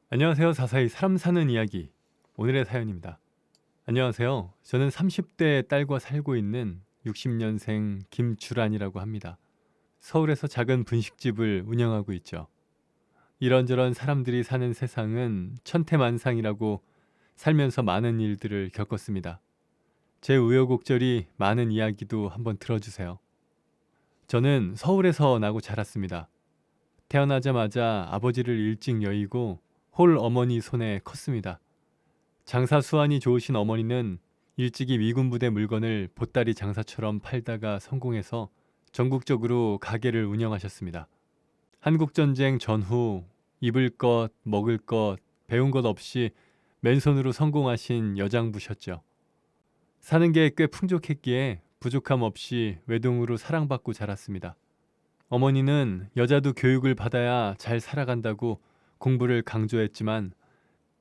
안녕하세요. 사사의 사람 사는 이야기. 오늘의 사연입니다. 안녕하세요. 저는 30대 딸과 살고 있는 60년생 김주란이라고 합니다. 서울에서 작은 분식집을 운영하고 있죠. 이런저런 사람들이 사는 세상은 천태만상이라고 살면서 많은 일들을 겪었습니다. 제 우여곡절이 많은 이야기도 한번 들어주세요. 저는 서울에서 나고 자랐습니다. 태어나자마자 아버지를 일찍 여의고 홀 어머니 손에 컸습니다. 장사 수완이 좋으신 어머니는 일찍이 미군 부대 물건을 보따리 장사처럼 팔다가 성공해서 전국적으로 가게를 운영하셨습니다. 한국전쟁 전후 입을 것, 먹을 것, 배운 것 없이 맨손으로 성공하신 여장부셨죠. 사는 게 꽤 풍족했기에 부족함 없이 외동으로 사랑받고 자랐습니다. 어머니는 여자도 교육을 받아야 잘 살아간다고 공부를 강조했지만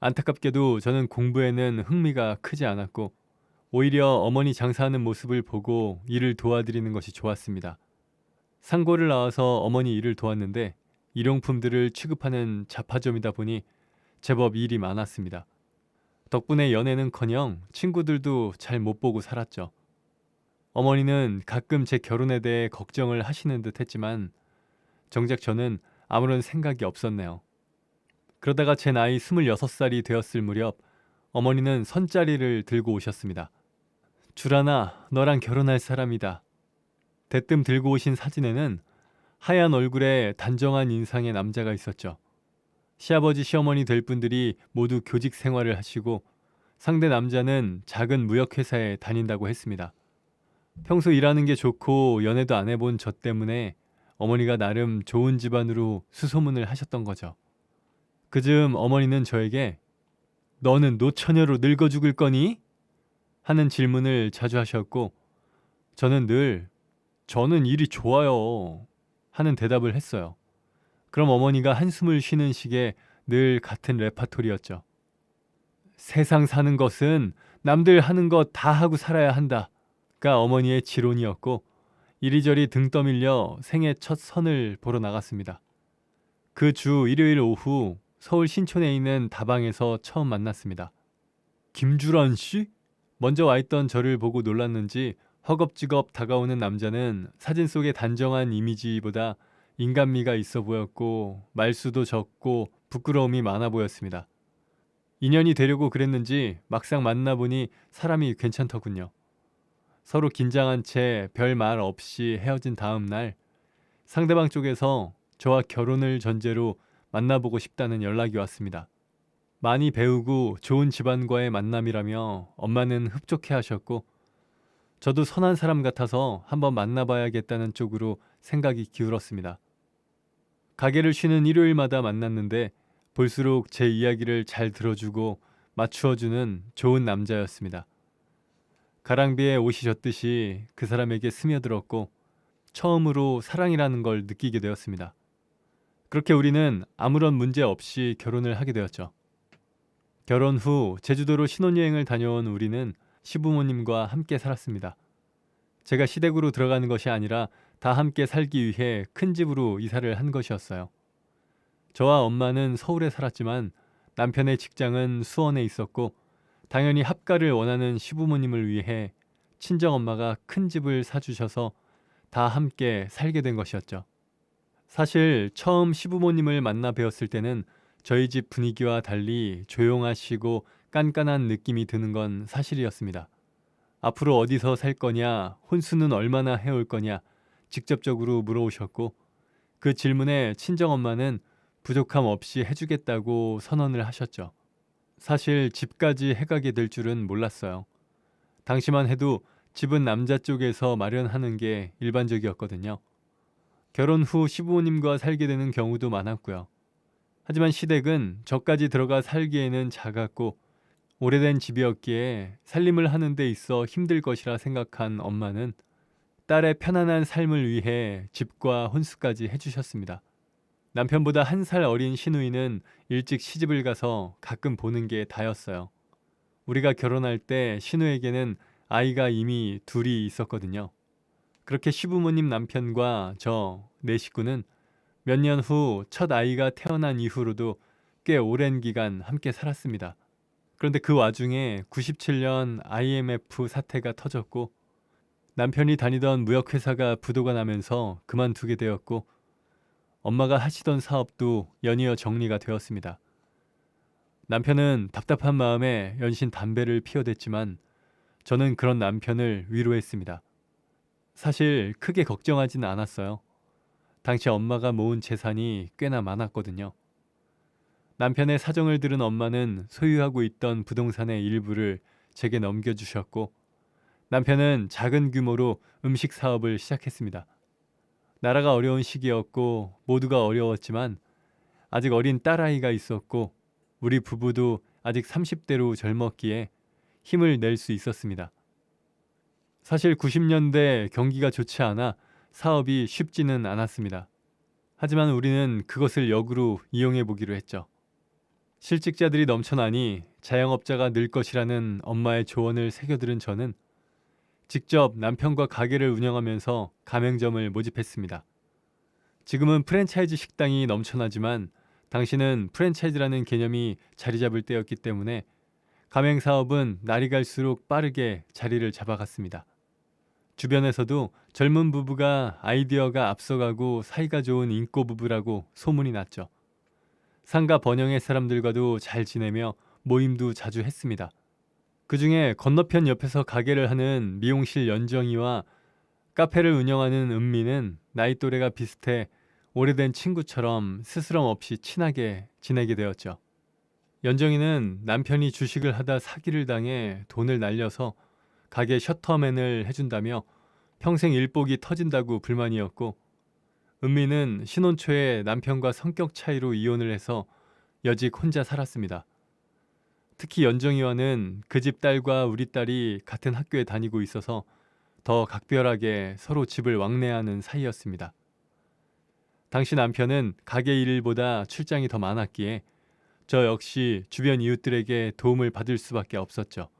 안타깝게도 저는 공부에는 흥미가 크지 않았고 오히려 어머니 장사하는 모습을 보고 일을 도와드리는 것이 좋았습니다. 상고를 나와서 어머니 일을 도왔는데 일용품들을 취급하는 잡화점이다 보니 제법 일이 많았습니다. 덕분에 연애는커녕 친구들도 잘 못 보고 살았죠. 어머니는 가끔 제 결혼에 대해 걱정을 하시는 듯 했지만 정작 저는 아무런 생각이 없었네요. 그러다가 제 나이 26살이 되었을 무렵 어머니는 선자리를 들고 오셨습니다. 주란아, 너랑 결혼할 사람이다. 대뜸 들고 오신 사진에는 하얀 얼굴에 단정한 인상의 남자가 있었죠. 시아버지 시어머니 될 분들이 모두 교직 생활을 하시고 상대 남자는 작은 무역회사에 다닌다고 했습니다. 평소 일하는 게 좋고 연애도 안 해본 저 때문에 어머니가 나름 좋은 집안으로 수소문을 하셨던 거죠. 그즈음 어머니는 저에게 너는 노처녀로 늙어 죽을 거니? 하는 질문을 자주 하셨고 저는 일이 좋아요 하는 대답을 했어요. 그럼 어머니가 한숨을 쉬는 식의 늘 같은 레파토리였죠. 세상 사는 것은 남들 하는 것 다 하고 살아야 한다가 어머니의 지론이었고 이리저리 등 떠밀려 생애 첫 선을 보러 나갔습니다. 그 주 일요일 오후 서울 신촌에 있는 다방에서 처음 만났습니다. 김주란 씨? 먼저 와 있던 저를 보고 놀랐는지 허겁지겁 다가오는 남자는 사진 속의 단정한 이미지보다 인간미가 있어 보였고 말수도 적고 부끄러움이 많아 보였습니다. 인연이 되려고 그랬는지 막상 만나보니 사람이 괜찮더군요. 서로 긴장한 채 별 말 없이 헤어진 다음 날 상대방 쪽에서 저와 결혼을 전제로 만나보고 싶다는 연락이 왔습니다. 많이 배우고 좋은 집안과의 만남이라며 엄마는 흡족해 하셨고 저도 선한 사람 같아서 한번 만나봐야겠다는 쪽으로 생각이 기울었습니다. 가게를 쉬는 일요일마다 만났는데 볼수록 제 이야기를 잘 들어주고 맞추어주는 좋은 남자였습니다. 가랑비에 옷이 젖듯이 그 사람에게 스며들었고 처음으로 사랑이라는 걸 느끼게 되었습니다. 그렇게 우리는 아무런 문제 없이 결혼을 하게 되었죠. 결혼 후 제주도로 신혼여행을 다녀온 우리는 시부모님과 함께 살았습니다. 제가 시댁으로 들어가는 것이 아니라 다 함께 살기 위해 큰 집으로 이사를 한 것이었어요. 저와 엄마는 서울에 살았지만 남편의 직장은 수원에 있었고 당연히 합가를 원하는 시부모님을 위해 친정엄마가 큰 집을 사주셔서 다 함께 살게 된 것이었죠. 사실 처음 시부모님을 만나 뵈었을 때는 저희 집 분위기와 달리 조용하시고 깐깐한 느낌이 드는 건 사실이었습니다. 앞으로 어디서 살 거냐, 혼수는 얼마나 해올 거냐 직접적으로 물어오셨고 그 질문에 친정엄마는 부족함 없이 해주겠다고 선언을 하셨죠. 사실 집까지 해가게 될 줄은 몰랐어요. 당시만 해도 집은 남자 쪽에서 마련하는 게 일반적이었거든요. 결혼 후 시부모님과 살게 되는 경우도 많았고요. 하지만 시댁은 저까지 들어가 살기에는 작았고 오래된 집이었기에 살림을 하는 데 있어 힘들 것이라 생각한 엄마는 딸의 편안한 삶을 위해 집과 혼수까지 해주셨습니다. 남편보다 1살 어린 시누이는 일찍 시집을 가서 가끔 보는 게 다였어요. 우리가 결혼할 때 시누에게는 아이가 이미 둘이 있었거든요. 그렇게 시부모님 남편과 저, 네 식구는 몇 년 후 첫 아이가 태어난 이후로도 꽤 오랜 기간 함께 살았습니다. 그런데 그 와중에 97년 IMF 사태가 터졌고 남편이 다니던 무역회사가 부도가 나면서 그만두게 되었고 엄마가 하시던 사업도 연이어 정리가 되었습니다. 남편은 답답한 마음에 연신 담배를 피워댔지만 저는 그런 남편을 위로했습니다. 사실 크게 걱정하진 않았어요. 당시 엄마가 모은 재산이 꽤나 많았거든요. 남편의 사정을 들은 엄마는 소유하고 있던 부동산의 일부를 제게 넘겨주셨고 남편은 작은 규모로 음식 사업을 시작했습니다. 나라가 어려운 시기였고 모두가 어려웠지만 아직 어린 딸아이가 있었고 우리 부부도 아직 30대로 젊었기에 힘을 낼 수 있었습니다. 사실 90년대 경기가 좋지 않아 사업이 쉽지는 않았습니다. 하지만 우리는 그것을 역으로 이용해 보기로 했죠. 실직자들이 넘쳐나니 자영업자가 늘 것이라는 엄마의 조언을 새겨들은 저는 직접 남편과 가게를 운영하면서 가맹점을 모집했습니다. 지금은 프랜차이즈 식당이 넘쳐나지만 당시는 프랜차이즈라는 개념이 자리 잡을 때였기 때문에 가맹 사업은 날이 갈수록 빠르게 자리를 잡아갔습니다. 주변에서도 젊은 부부가 아이디어가 앞서가고 사이가 좋은 인꼬 부부라고 소문이 났죠. 상가 번영의 사람들과도 잘 지내며 모임도 자주 했습니다. 그 중에 건너편 옆에서 가게를 하는 미용실 연정이와 카페를 운영하는 은미는 나이 또래가 비슷해 오래된 친구처럼 스스럼 없이 친하게 지내게 되었죠. 연정이는 남편이 주식을 하다 사기를 당해 돈을 날려서 가게 셔터맨을 해준다며 평생 일복이 터진다고 불만이었고 은미는 신혼 초에 남편과 성격 차이로 이혼을 해서 여직 혼자 살았습니다. 특히 연정이와는 그 집 딸과 우리 딸이 같은 학교에 다니고 있어서 더 각별하게 서로 집을 왕래하는 사이였습니다. 당시 남편은 가게 일보다 출장이 더 많았기에 저 역시 주변 이웃들에게 도움을 받을 수밖에 없었죠.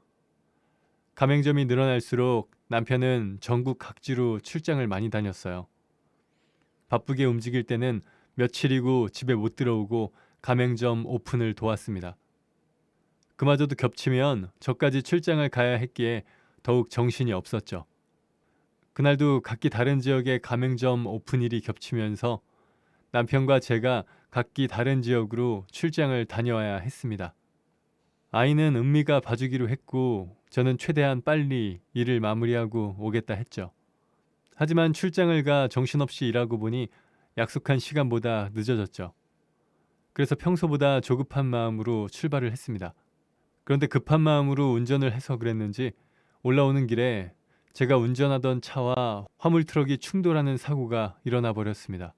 가맹점이 늘어날수록 남편은 전국 각지로 출장을 많이 다녔어요. 바쁘게 움직일 때는 며칠이고 집에 못 들어오고 가맹점 오픈을 도왔습니다. 그마저도 겹치면 저까지 출장을 가야 했기에 더욱 정신이 없었죠. 그날도 각기 다른 지역의 가맹점 오픈일이 겹치면서 남편과 제가 각기 다른 지역으로 출장을 다녀와야 했습니다. 아이는 은미가 봐주기로 했고 저는 최대한 빨리 일을 마무리하고 오겠다 했죠. 하지만 출장을 가 정신없이 일하고 보니 약속한 시간보다 늦어졌죠. 그래서 평소보다 조급한 마음으로 출발을 했습니다. 그런데 급한 마음으로 운전을 해서 그랬는지 올라오는 길에 제가 운전하던 차와 화물 트럭이 충돌하는 사고가 일어나 버렸습니다.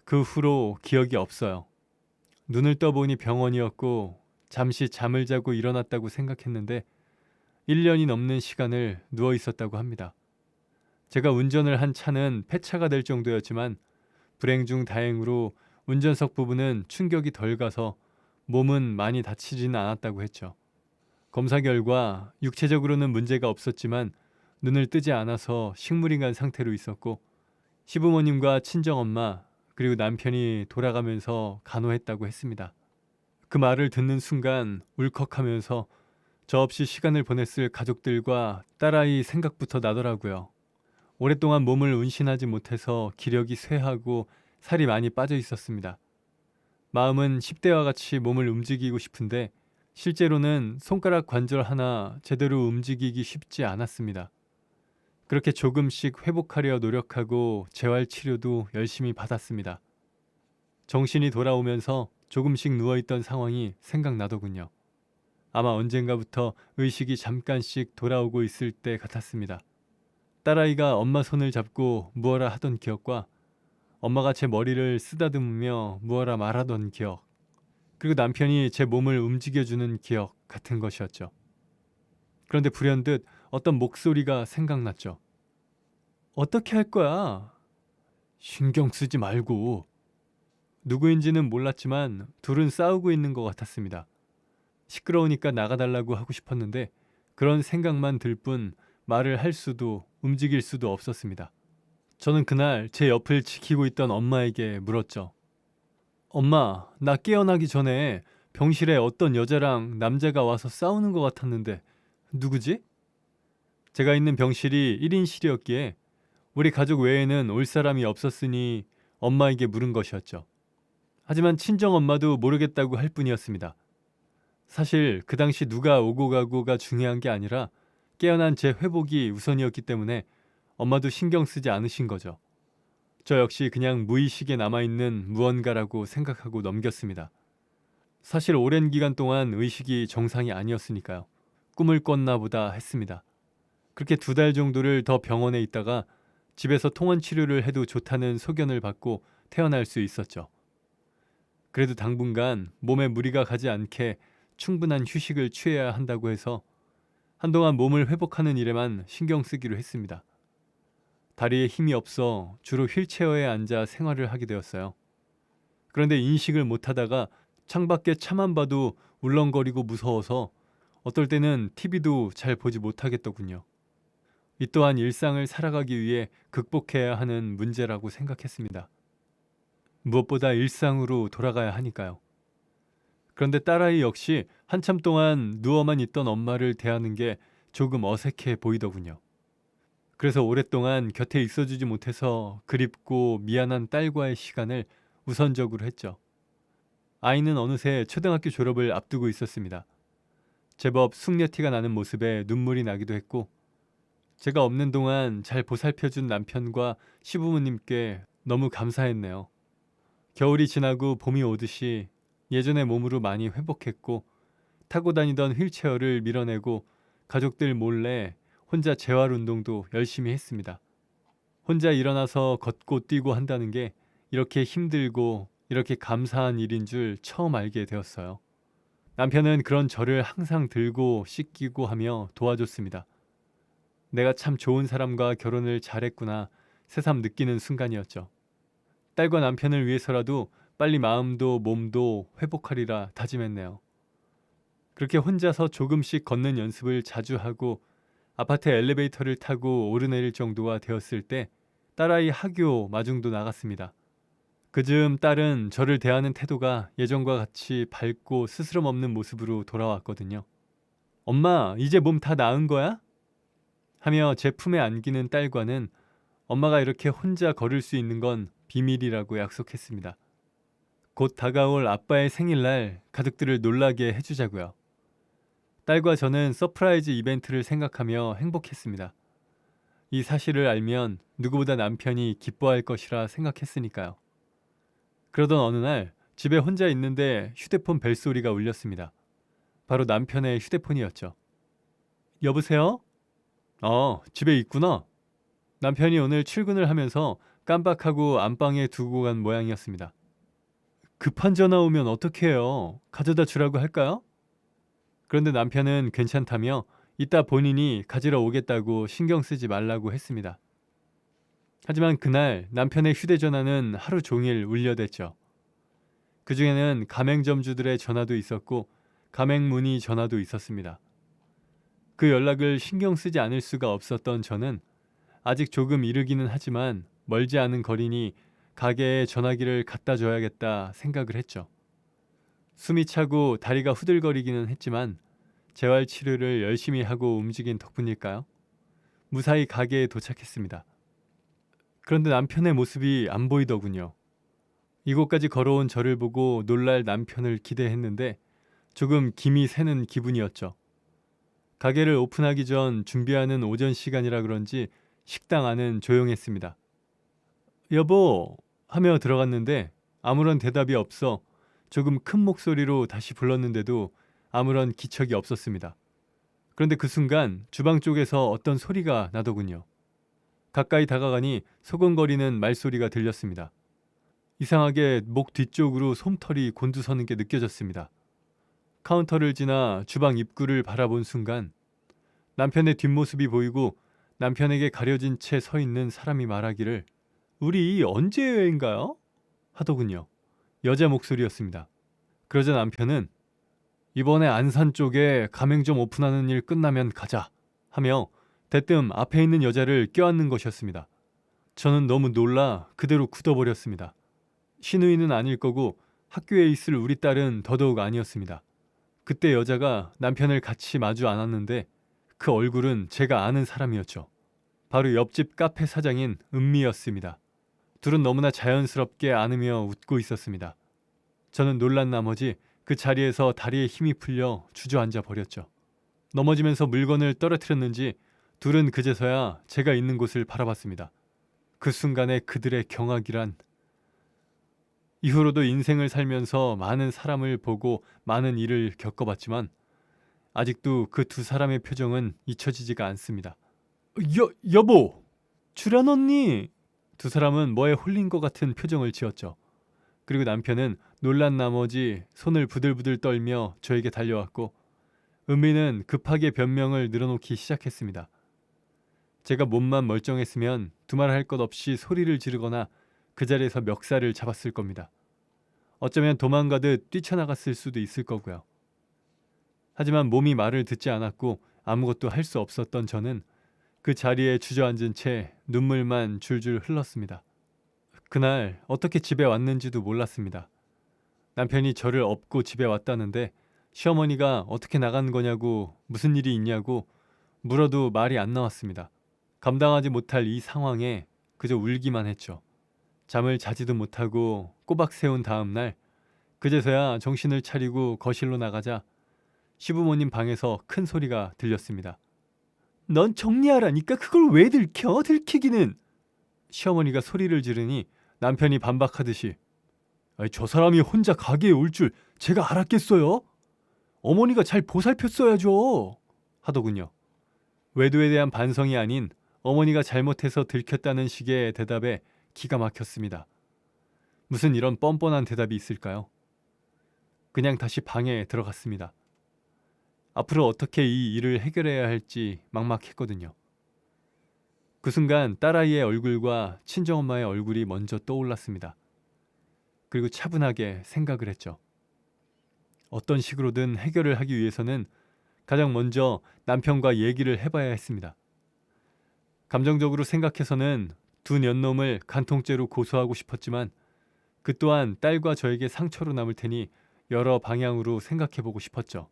그 후로 기억이 없어요. 눈을 떠보니 병원이었고 잠시 잠을 자고 일어났다고 생각했는데 1년이 넘는 시간을 누워 있었다고 합니다. 제가 운전을 한 차는 폐차가 될 정도였지만 불행 중 다행으로 운전석 부분은 충격이 덜 가서 몸은 많이 다치지는 않았다고 했죠. 검사 결과 육체적으로는 문제가 없었지만 눈을 뜨지 않아서 식물인간 상태로 있었고 시부모님과 친정엄마 그리고 남편이 돌아가면서 간호했다고 했습니다. 그 말을 듣는 순간 울컥하면서 저 없이 시간을 보냈을 가족들과 딸아이 생각부터 나더라고요. 오랫동안 몸을 운신하지 못해서 기력이 쇠하고 살이 많이 빠져 있었습니다. 마음은 10대와 같이 몸을 움직이고 싶은데 실제로는 손가락 관절 하나 제대로 움직이기 쉽지 않았습니다. 그렇게 조금씩 회복하려 노력하고 재활치료도 열심히 받았습니다. 정신이 돌아오면서 조금씩 누워있던 상황이 생각나더군요. 아마 언젠가부터 의식이 잠깐씩 돌아오고 있을 때 같았습니다. 딸아이가 엄마 손을 잡고 무어라 하던 기억과 엄마가 제 머리를 쓰다듬으며 무어라 말하던 기억, 그리고 남편이 제 몸을 움직여주는 기억 같은 것이었죠. 그런데 불현듯 어떤 목소리가 생각났죠. 어떻게 할 거야? 신경 쓰지 말고. 누구인지는 몰랐지만 둘은 싸우고 있는 것 같았습니다. 시끄러우니까 나가달라고 하고 싶었는데 그런 생각만 들 뿐 말을 할 수도 움직일 수도 없었습니다. 저는 그날 제 옆을 지키고 있던 엄마에게 물었죠. 엄마, 나 깨어나기 전에 병실에 어떤 여자랑 남자가 와서 싸우는 것 같았는데 누구지? 제가 있는 병실이 1인실이었기에 우리 가족 외에는 올 사람이 없었으니 엄마에게 물은 것이었죠. 하지만 친정엄마도 모르겠다고 할 뿐이었습니다. 사실 그 당시 누가 오고 가고가 중요한 게 아니라 깨어난 제 회복이 우선이었기 때문에 엄마도 신경 쓰지 않으신 거죠. 저 역시 그냥 무의식에 남아있는 무언가라고 생각하고 넘겼습니다. 사실 오랜 기간 동안 의식이 정상이 아니었으니까요. 꿈을 꿨나 보다 했습니다. 그렇게 2달 정도를 더 병원에 있다가 집에서 통원 치료를 해도 좋다는 소견을 받고 퇴원할 수 있었죠. 그래도 당분간 몸에 무리가 가지 않게 충분한 휴식을 취해야 한다고 해서 한동안 몸을 회복하는 일에만 신경 쓰기로 했습니다. 다리에 힘이 없어 주로 휠체어에 앉아 생활을 하게 되었어요. 그런데 인식을 못하다가 창밖에 차만 봐도 울렁거리고 무서워서 어떨 때는 TV도 잘 보지 못하겠더군요. 이 또한 일상을 살아가기 위해 극복해야 하는 문제라고 생각했습니다. 무엇보다 일상으로 돌아가야 하니까요. 그런데 딸아이 역시 한참 동안 누워만 있던 엄마를 대하는 게 조금 어색해 보이더군요. 그래서 오랫동안 곁에 있어주지 못해서 그립고 미안한 딸과의 시간을 우선적으로 했죠. 아이는 어느새 초등학교 졸업을 앞두고 있었습니다. 제법 숙녀티가 나는 모습에 눈물이 나기도 했고 제가 없는 동안 잘 보살펴준 남편과 시부모님께 너무 감사했네요. 겨울이 지나고 봄이 오듯이 예전의 몸으로 많이 회복했고 타고 다니던 휠체어를 밀어내고 가족들 몰래 혼자 재활 운동도 열심히 했습니다. 혼자 일어나서 걷고 뛰고 한다는 게 이렇게 힘들고 이렇게 감사한 일인 줄 처음 알게 되었어요. 남편은 그런 저를 항상 들고 씻기고 하며 도와줬습니다. 내가 참 좋은 사람과 결혼을 잘했구나 새삼 느끼는 순간이었죠. 딸과 남편을 위해서라도 빨리 마음도 몸도 회복하리라 다짐했네요. 그렇게 혼자서 조금씩 걷는 연습을 자주 하고 아파트 엘리베이터를 타고 오르내릴 정도가 되었을 때 딸아이 학교 마중도 나갔습니다. 그즈음 딸은 저를 대하는 태도가 예전과 같이 밝고 스스럼 없는 모습으로 돌아왔거든요. 엄마, 이제 몸 다 나은 거야? 하며 제 품에 안기는 딸과는 엄마가 이렇게 혼자 걸을 수 있는 건 비밀이라고 약속했습니다. 곧 다가올 아빠의 생일날 가족들을 놀라게 해주자고요. 딸과 저는 서프라이즈 이벤트를 생각하며 행복했습니다. 이 사실을 알면 누구보다 남편이 기뻐할 것이라 생각했으니까요. 그러던 어느 날 집에 혼자 있는데 휴대폰 벨소리가 울렸습니다. 바로 남편의 휴대폰이었죠. 여보세요? 집에 있구나. 남편이 오늘 출근을 하면서 깜빡하고 안방에 두고 간 모양이었습니다. 급한 전화 오면 어떡해요? 가져다 주라고 할까요? 그런데 남편은 괜찮다며 이따 본인이 가지러 오겠다고 신경 쓰지 말라고 했습니다. 하지만 그날 남편의 휴대전화는 하루 종일 울려댔죠. 그중에는 가맹점주들의 전화도 있었고 가맹문의 전화도 있었습니다. 그 연락을 신경 쓰지 않을 수가 없었던 저는 아직 조금 이르기는 하지만 멀지 않은 거리니 가게에 전화기를 갖다 줘야겠다 생각을 했죠. 숨이 차고 다리가 후들거리기는 했지만 재활 치료를 열심히 하고 움직인 덕분일까요? 무사히 가게에 도착했습니다. 그런데 남편의 모습이 안 보이더군요. 이곳까지 걸어온 저를 보고 놀랄 남편을 기대했는데 조금 김이 새는 기분이었죠. 가게를 오픈하기 전 준비하는 오전 시간이라 그런지 식당 안은 조용했습니다. 여보 하며 들어갔는데 아무런 대답이 없어 조금 큰 목소리로 다시 불렀는데도 아무런 기척이 없었습니다. 그런데 그 순간 주방 쪽에서 어떤 소리가 나더군요. 가까이 다가가니 소곤거리는 말소리가 들렸습니다. 이상하게 목 뒤쪽으로 솜털이 곤두서는 게 느껴졌습니다. 카운터를 지나 주방 입구를 바라본 순간 남편의 뒷모습이 보이고 남편에게 가려진 채 서 있는 사람이 말하기를 우리 언제 여행가요? 하더군요. 여자 목소리였습니다. 그러자 남편은 이번에 안산 쪽에 가맹점 오픈하는 일 끝나면 가자 하며 대뜸 앞에 있는 여자를 껴안는 것이었습니다. 저는 너무 놀라 그대로 굳어버렸습니다. 시누이는 아닐 거고 학교에 있을 우리 딸은 더더욱 아니었습니다. 그때 여자가 남편을 같이 마주 안았는데 그 얼굴은 제가 아는 사람이었죠. 바로 옆집 카페 사장인 은미였습니다. 둘은 너무나 자연스럽게 안으며 웃고 있었습니다. 저는 놀란 나머지 그 자리에서 다리에 힘이 풀려 주저앉아 버렸죠. 넘어지면서 물건을 떨어뜨렸는지 둘은 그제서야 제가 있는 곳을 바라봤습니다. 그 순간에 그들의 경악이란. 이후로도 인생을 살면서 많은 사람을 보고 많은 일을 겪어봤지만 아직도 그 두 사람의 표정은 잊혀지지가 않습니다. 여보! 주란 언니! 두 사람은 뭐에 홀린 것 같은 표정을 지었죠. 그리고 남편은 놀란 나머지 손을 부들부들 떨며 저에게 달려왔고 은미는 급하게 변명을 늘어놓기 시작했습니다. 제가 몸만 멀쩡했으면 두말할 것 없이 소리를 지르거나 그 자리에서 멱살을 잡았을 겁니다. 어쩌면 도망가듯 뛰쳐나갔을 수도 있을 거고요. 하지만 몸이 말을 듣지 않았고 아무것도 할 수 없었던 저는 그 자리에 주저앉은 채 눈물만 줄줄 흘렀습니다. 그날 어떻게 집에 왔는지도 몰랐습니다. 남편이 저를 업고 집에 왔다는데 시어머니가 어떻게 나간 거냐고 무슨 일이 있냐고 물어도 말이 안 나왔습니다. 감당하지 못할 이 상황에 그저 울기만 했죠. 잠을 자지도 못하고 꼬박 세운 다음 날 그제서야 정신을 차리고 거실로 나가자 시부모님 방에서 큰 소리가 들렸습니다. 넌 정리하라니까 그걸 왜 들켜? 들키기는. 시어머니가 소리를 지르니 남편이 반박하듯이 저 사람이 혼자 가게에 올 줄 제가 알았겠어요? 어머니가 잘 보살폈어야죠. 하더군요. 외도에 대한 반성이 아닌 어머니가 잘못해서 들켰다는 식의 대답에 기가 막혔습니다. 무슨 이런 뻔뻔한 대답이 있을까요? 그냥 다시 방에 들어갔습니다. 앞으로 어떻게 이 일을 해결해야 할지 막막했거든요. 그 순간 딸아이의 얼굴과 친정엄마의 얼굴이 먼저 떠올랐습니다. 그리고 차분하게 생각을 했죠. 어떤 식으로든 해결을 하기 위해서는 가장 먼저 남편과 얘기를 해봐야 했습니다. 감정적으로 생각해서는 두 년놈을 간통죄로 고소하고 싶었지만 그 또한 딸과 저에게 상처로 남을 테니 여러 방향으로 생각해보고 싶었죠.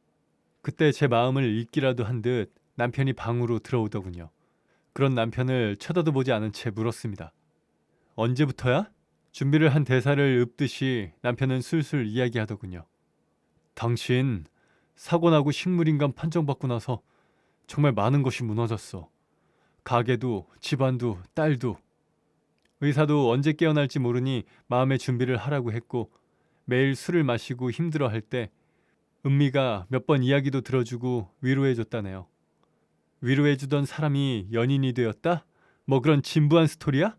그때 제 마음을 읽기라도 한 듯 남편이 방으로 들어오더군요. 그런 남편을 쳐다도 보지 않은 채 물었습니다. 언제부터야? 준비를 한 대사를 읊듯이 남편은 술술 이야기하더군요. 당신 사고 나고 식물인간 판정받고 나서 정말 많은 것이 무너졌어. 가게도 집안도 딸도. 의사도 언제 깨어날지 모르니 마음의 준비를 하라고 했고 매일 술을 마시고 힘들어할 때 은미가 몇 번 이야기도 들어주고 위로해줬다네요. 위로해주던 사람이 연인이 되었다? 뭐 그런 진부한 스토리야?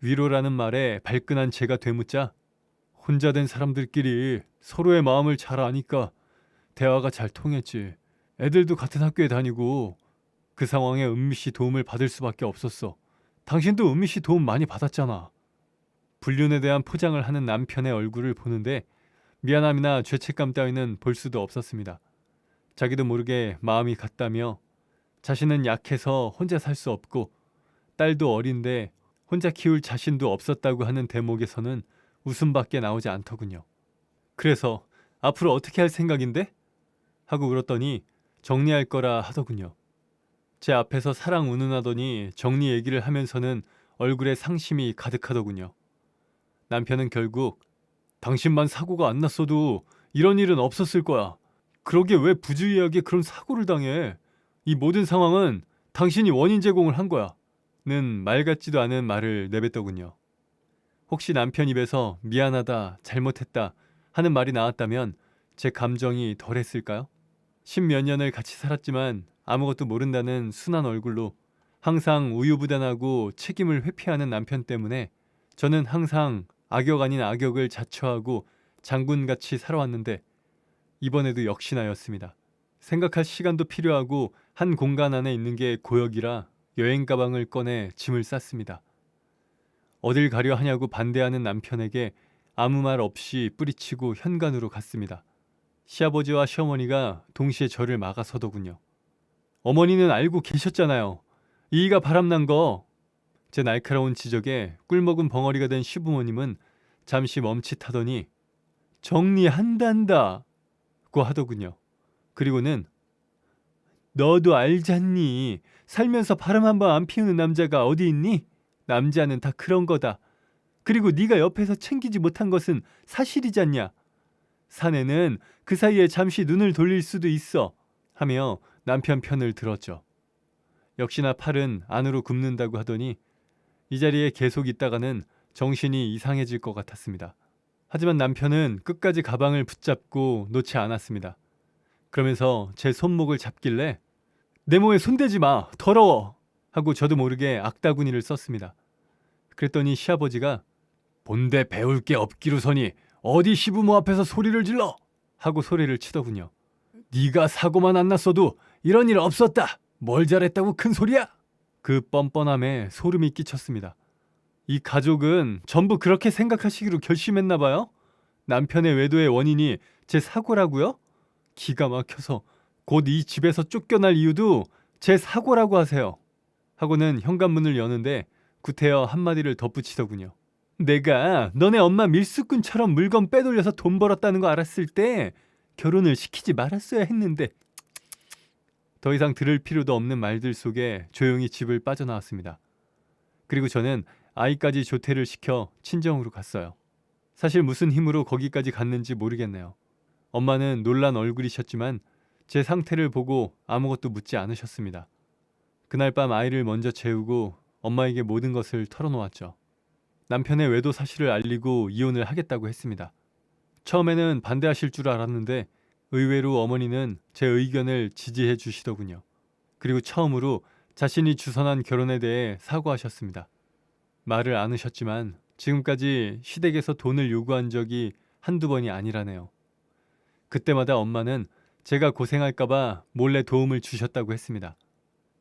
위로라는 말에 발끈한 제가 되묻자 혼자 된 사람들끼리 서로의 마음을 잘 아니까 대화가 잘 통했지. 애들도 같은 학교에 다니고 그 상황에 은미 씨 도움을 받을 수밖에 없었어. 당신도 은미 씨 도움 많이 받았잖아. 불륜에 대한 포장을 하는 남편의 얼굴을 보는데 미안함이나 죄책감 따위는 볼 수도 없었습니다. 자기도 모르게 마음이 갔다며 자신은 약해서 혼자 살 수 없고 딸도 어린데 혼자 키울 자신도 없었다고 하는 대목에서는 웃음밖에 나오지 않더군요. 그래서 앞으로 어떻게 할 생각인데? 하고 울었더니 정리할 거라 하더군요. 제 앞에서 사랑 운운하더니 정리 얘기를 하면서는 얼굴에 상심이 가득하더군요. 남편은 결국 당신만 사고가 안 났어도 이런 일은 없었을 거야. 그러게 왜 부주의하게 그런 사고를 당해. 이 모든 상황은 당신이 원인 제공을 한 거야. 는 말 같지도 않은 말을 내뱉더군요. 혹시 남편 입에서 미안하다, 잘못했다 하는 말이 나왔다면 제 감정이 덜했을까요? 10몇 년을 같이 살았지만 아무것도 모른다는 순한 얼굴로 항상 우유부단하고 책임을 회피하는 남편 때문에 저는 항상 악역 아닌 악역을 자처하고 장군같이 살아왔는데 이번에도 역시나였습니다. 생각할 시간도 필요하고 한 공간 안에 있는 게 고역이라 여행 가방을 꺼내 짐을 쌌습니다. 어딜 가려 하냐고 반대하는 남편에게 아무 말 없이 뿌리치고 현관으로 갔습니다. 시아버지와 시어머니가 동시에 저를 막아서더군요. 어머니는 알고 계셨잖아요. 이이가 바람난 거. 제 날카로운 지적에 꿀먹은 벙어리가 된 시부모님은 잠시 멈칫하더니 정리한단다 고 하더군요. 그리고는 너도 알잖니. 살면서 바람 한 번 안 피우는 남자가 어디 있니? 남자는 다 그런 거다. 그리고 네가 옆에서 챙기지 못한 것은 사실이잖냐. 사내는 그 사이에 잠시 눈을 돌릴 수도 있어 하며 남편 편을 들었죠. 역시나 팔은 안으로 굽는다고 하더니 이 자리에 계속 있다가는 정신이 이상해질 것 같았습니다. 하지만 남편은 끝까지 가방을 붙잡고 놓지 않았습니다. 그러면서 제 손목을 잡길래 내 몸에 손대지 마, 더러워 하고 저도 모르게 악다구니를 썼습니다. 그랬더니 시아버지가 본데 배울 게 없기로서니 어디 시부모 앞에서 소리를 질러 하고 소리를 치더군요. 네가 사고만 안 났어도 이런 일 없었다. 뭘 잘했다고 큰 소리야? 그 뻔뻔함에 소름이 끼쳤습니다. 이 가족은 전부 그렇게 생각하시기로 결심했나 봐요? 남편의 외도의 원인이 제 사고라고요? 기가 막혀서 곧 이 집에서 쫓겨날 이유도 제 사고라고 하세요. 하고는 현관문을 여는데 구태여 한마디를 덧붙이더군요. 내가 너네 엄마 밀수꾼처럼 물건 빼돌려서 돈 벌었다는 거 알았을 때 결혼을 시키지 말았어야 했는데. 더 이상 들을 필요도 없는 말들 속에 조용히 집을 빠져나왔습니다. 그리고 저는 아이까지 조퇴를 시켜 친정으로 갔어요. 사실 무슨 힘으로 거기까지 갔는지 모르겠네요. 엄마는 놀란 얼굴이셨지만 제 상태를 보고 아무것도 묻지 않으셨습니다. 그날 밤 아이를 먼저 재우고 엄마에게 모든 것을 털어놓았죠. 남편의 외도 사실을 알리고 이혼을 하겠다고 했습니다. 처음에는 반대하실 줄 알았는데 의외로 어머니는 제 의견을 지지해 주시더군요. 그리고 처음으로 자신이 주선한 결혼에 대해 사과하셨습니다. 말을 안 하셨지만 지금까지 시댁에서 돈을 요구한 적이 한두 번이 아니라네요. 그때마다 엄마는 제가 고생할까봐 몰래 도움을 주셨다고 했습니다.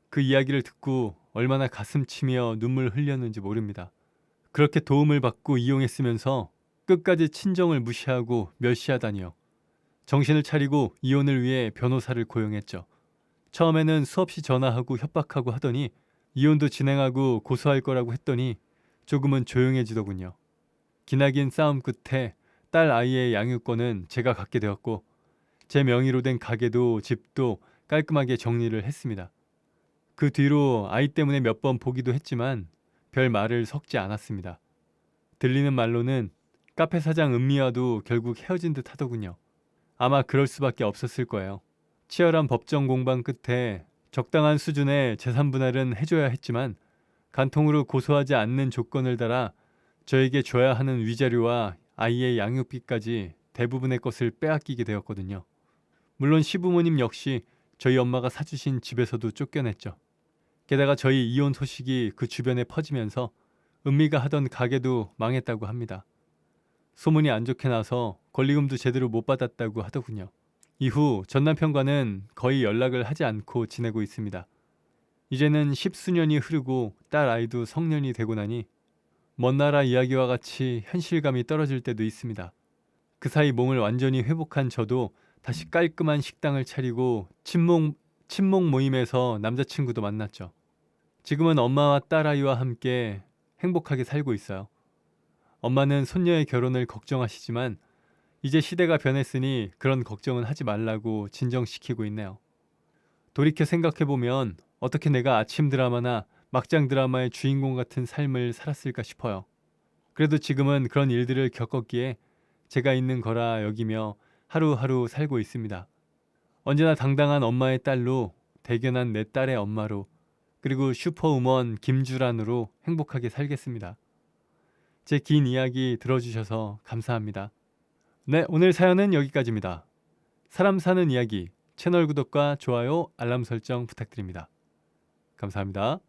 그 이야기를 듣고 얼마나 가슴치며 눈물 흘렸는지 모릅니다. 그렇게 도움을 받고 이용했으면서 끝까지 친정을 무시하고 멸시하다니요. 정신을 차리고 이혼을 위해 변호사를 고용했죠. 처음에는 수없이 전화하고 협박하고 하더니 이혼도 진행하고 고소할 거라고 했더니 조금은 조용해지더군요. 기나긴 싸움 끝에 딸 아이의 양육권은 제가 갖게 되었고 제 명의로 된 가게도 집도 깔끔하게 정리를 했습니다. 그 뒤로 아이 때문에 몇 번 보기도 했지만 별 말을 섞지 않았습니다. 들리는 말로는 카페 사장 은미와도 결국 헤어진 듯 하더군요. 아마 그럴 수밖에 없었을 거예요. 치열한 법정 공방 끝에 적당한 수준의 재산 분할은 해줘야 했지만 간통으로 고소하지 않는 조건을 달아 저에게 줘야 하는 위자료와 아이의 양육비까지 대부분의 것을 빼앗기게 되었거든요. 물론 시부모님 역시 저희 엄마가 사주신 집에서도 쫓겨냈죠. 게다가 저희 이혼 소식이 그 주변에 퍼지면서 은미가 하던 가게도 망했다고 합니다. 소문이 안 좋게 나서 권리금도 제대로 못 받았다고 하더군요. 이후 전 남편과는 거의 연락을 하지 않고 지내고 있습니다. 이제는 10수년이 흐르고 딸 아이도 성년이 되고 나니 먼 나라 이야기와 같이 현실감이 떨어질 때도 있습니다. 그 사이 몸을 완전히 회복한 저도 다시 깔끔한 식당을 차리고 친목 모임에서 남자친구도 만났죠. 지금은 엄마와 딸아이와 함께 행복하게 살고 있어요. 엄마는 손녀의 결혼을 걱정하시지만 이제 시대가 변했으니 그런 걱정은 하지 말라고 진정시키고 있네요. 돌이켜 생각해보면 어떻게 내가 아침 드라마나 막장 드라마의 주인공 같은 삶을 살았을까 싶어요. 그래도 지금은 그런 일들을 겪었기에 제가 있는 거라 여기며 하루하루 살고 있습니다. 언제나 당당한 엄마의 딸로, 대견한 내 딸의 엄마로, 그리고 슈퍼우먼 김주란으로 행복하게 살겠습니다. 제 긴 이야기 들어주셔서 감사합니다. 네, 오늘 사연은 여기까지입니다. 사람 사는 이야기 채널 구독과 좋아요, 알람 설정 부탁드립니다. 감사합니다.